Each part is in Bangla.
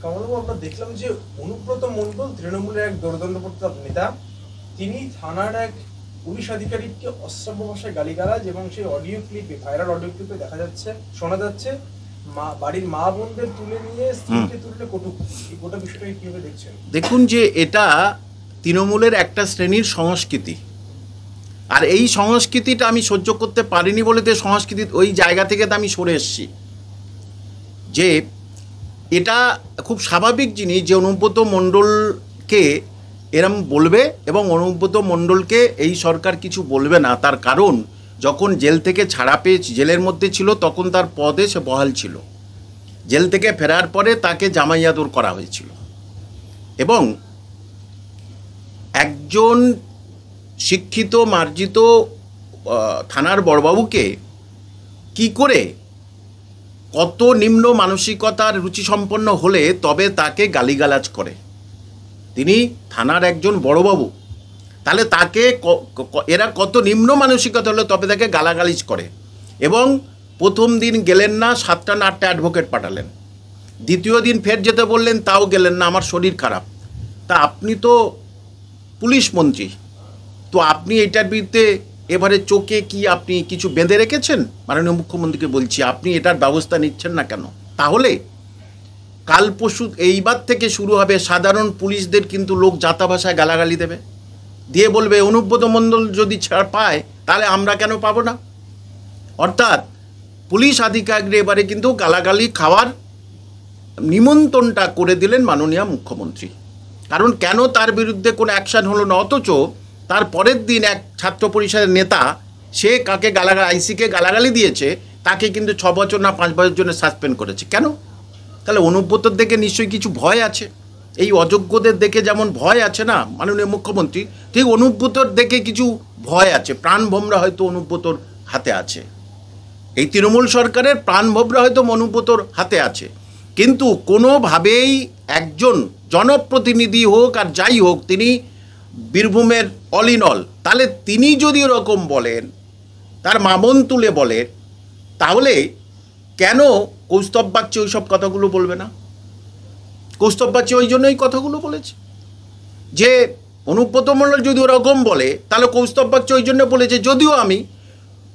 কমলবাবু, আমরা দেখলাম যে অনুব্রত মণ্ডল তৃণমূলের এক দোর্দণ্ডপ্রতাপ নেতা, তিনি থানার এক পুলিশ আধিকারিককে অশ্রাব্য ভাষায় গালিগালাজ এবং সেই অডিও ক্লিপে, ভাইরাল অডিও ক্লিপে দেখা যাচ্ছে, শোনা যাচ্ছে বাড়ির মা বোনদের তুলে নিয়ে স্ত্রীকে তুললে কটূক্তি। এই গোটা বিষয়টা কিভাবে দেখছেন? দেখুন যে এটা তৃণমূলের একটা শ্রেণীর সংস্কৃতি, আর এই সংস্কৃতিটা আমি সহ্য করতে পারিনি বলে তো সংস্কৃতি ওই জায়গা থেকে তো আমি সরে এসেছি। যে এটা খুব স্বাভাবিক জিনিস যে অনুব্রত মণ্ডলকে এরম বলবে এবং অনুব্রত মণ্ডলকে এই সরকার কিছু বলবে না। তার কারণ যখন জেল থেকে ছাড়া পেয়ে জেলের মধ্যে ছিল তখন তার পদে সে বহাল ছিল। জেল থেকে ফেরার পরে তাকে জামাই আদর করা হয়েছিল এবং একজন শিক্ষিত মার্জিত থানার বড়বাবুকে কি করে, কত নিম্ন মানসিকতার রুচিসম্পন্ন হলে তবে তাকে গালিগালাজ করে? তিনি থানার একজন বড়বাবু, তাহলে তাকে এরা কত নিম্ন মানসিকতা হলে তবে তাকে গালাগালিজ করে। এবং প্রথম দিন গেলেন না, 7টা না 8টা অ্যাডভোকেট পাঠালেন। দ্বিতীয় দিন ফের যেতে বললেন, তাও গেলেন না, আমার শরীর খারাপ। তা আপনি তো পুলিশ মন্ত্রী, তো আপনি এটার বিরুদ্ধে এবারে চোখে কি আপনি কিছু বেঁধে রেখেছেন? মাননীয় মুখ্যমন্ত্রীকে বলছি, আপনি এটার ব্যবস্থা নিচ্ছেন না কেন? তাহলে কাল পরশু এইবার থেকে শুরু হবে, সাধারণ পুলিশদের কিন্তু লোক জাতা ভাষায় গালাগালি দেবে, দিয়ে বলবে অনুব্রত মণ্ডল যদি ছাড় পায় তাহলে আমরা কেন পাবো না। অর্থাৎ পুলিশ আধিকারিক এবারে কিন্তু গালাগালি খাওয়ার নিমন্ত্রণটা করে দিলেন মাননীয় মুখ্যমন্ত্রী। কারণ কেন তার বিরুদ্ধে কোনো অ্যাকশান হলো না, অথচ তার পরের দিন এক ছাত্র পরিষদের নেতা সে কাকে আইসিকে গালাগালি দিয়েছে তাকে কিন্তু 6 বছর না 5 বছরের জন্য সাসপেন্ড করেছে। কেন? তাহলে অনুব্রতর দেখে নিশ্চয়ই কিছু ভয় আছে। এই অযোগ্যদের দেখে যেমন ভয় আছে না মাননীয় মুখ্যমন্ত্রী, ঠিক অনুব্রতর দেখে কিছু ভয় আছে। প্রাণভোমরা হয়তো অনুব্রতর হাতে আছে, এই তৃণমূল সরকারের প্রাণভোমরা হয়তো অনুব্রতর হাতে আছে। কিন্তু কোনোভাবেই একজন জনপ্রতিনিধি হোক আর যাই হোক, তিনি বীরভূমের অল ইন অল, তাহলে তিনি যদি ওরকম বলেন, তার মামন তুলে বলে, তাহলে কেন কৌস্তব বাগচি ওই সব কথাগুলো বলবে না? কৌস্তব বাগচি ওই জন্যই কথাগুলো বলেছে যে অনুব্রত মণ্ডল যদি ওরকম বলে, তাহলে কৌস্তব বাগচি ওই জন্য বলেছে, যদিও আমি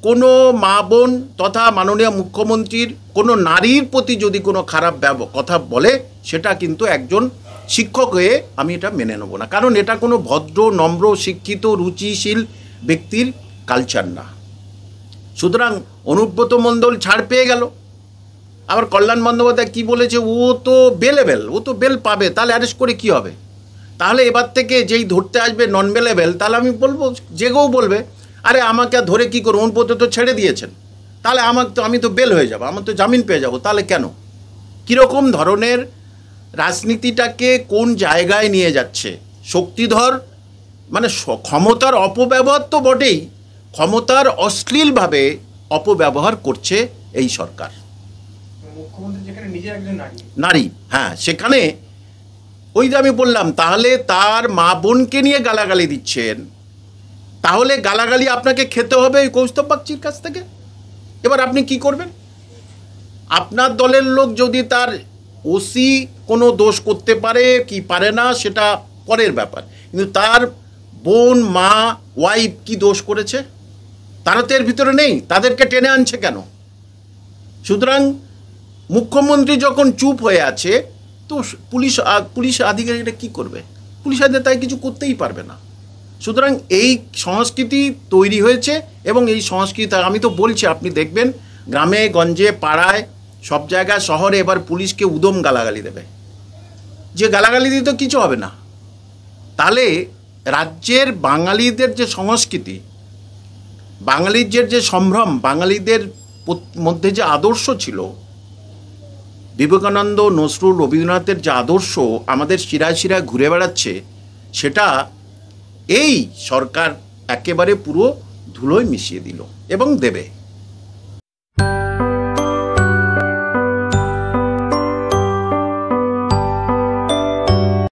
কোনো মা বোন তথা মাননীয় মুখ্যমন্ত্রীর কোনো নারীর প্রতি যদি কোনো খারাপ কথা বলে, সেটা কিন্তু একজন শিক্ষক হয়ে আমি এটা মেনে নেব না। কারণ এটা কোনো ভদ্র, নম্র, শিক্ষিত, রুচিশীল ব্যক্তির কালচার না। সুতরাং অনুব্রত মণ্ডল ছাড় পেয়ে গেল। আবার কল্যাণ বন্দ্যোপাধ্যায় কী বলেছে, ও তো বেলেবেল, ও তো বেল পাবে, তাহলে অ্যারেস্ট করে কি হবে? তাহলে এবার থেকে যেই ধরতে আসবে নন বেলেবেল, তাহলে আমি বলবো, যেগেও বলবে, আরে আমাকে ধরে কী করবো, অনুব্রত তো ছেড়ে দিয়েছেন, তাহলে আমি তো বেল হয়ে যাবো, আমার তো জামিন পেয়ে যাবো, তাহলে কেন? কীরকম ধরনের রাজনীতিটাকে কোন জায়গায় নিয়ে যাচ্ছে? শক্তিধর মানে ক্ষমতার অপব্যবহার তো বটেই, ক্ষমতার অশ্লীলভাবে অপব্যবহার করছে এই সরকার। মুখ্যমন্ত্রী যেখানে নিজে একজন নারী, হ্যাঁ, সেখানে ওই যে আমি বললাম, তাহলে তার মা বোনকে নিয়ে গালাগালি দিচ্ছেন, তাহলে গালাগালি আপনাকে খেতে হবে ওই কৌস্তব বাগচির কাছ থেকে। এবার আপনি কি করবেন? আপনার দলের লোক যদি তার ওসি কোনো দোষ করতে পারে কি পারে না সেটা পরের ব্যাপার, কিন্তু তার বোন, মা, ওয়াইফ কি দোষ করেছে? তারা তো এর ভিতরে নেই, তাদেরকে টেনে আনছে কেন? সুতরাং মুখ্যমন্ত্রী যখন চুপ হয়ে আছে, তো পুলিশ আধিকারিকরা কী করবে? পুলিশ আধিকারিক তাই কিছু করতেই পারবে না। সুতরাং এই সংস্কৃতি তৈরি হয়েছে এবং এই সংস্কৃতি আমি তো বলছি, আপনি দেখবেন গ্রামে গঞ্জে পাড়ায় সব জায়গায় শহরে এবার পুলিশকে উদম গালাগালি দেবে, যে গালাগালি দিয়ে তো কিছু হবে না। তাহলে রাজ্যের বাঙালিদের যে সংস্কৃতি, বাঙালিদের যে সম্ভ্রম, বাঙালিদের মধ্যে যে আদর্শ ছিল, বিবেকানন্দ, নজরুল, রবীন্দ্রনাথের যে আদর্শ আমাদের শিরায় শিরায় ঘুরে বেড়াচ্ছে, সেটা এই সরকার একেবারে পুরো ধুলোয় মিশিয়ে দিল এবং দেবে।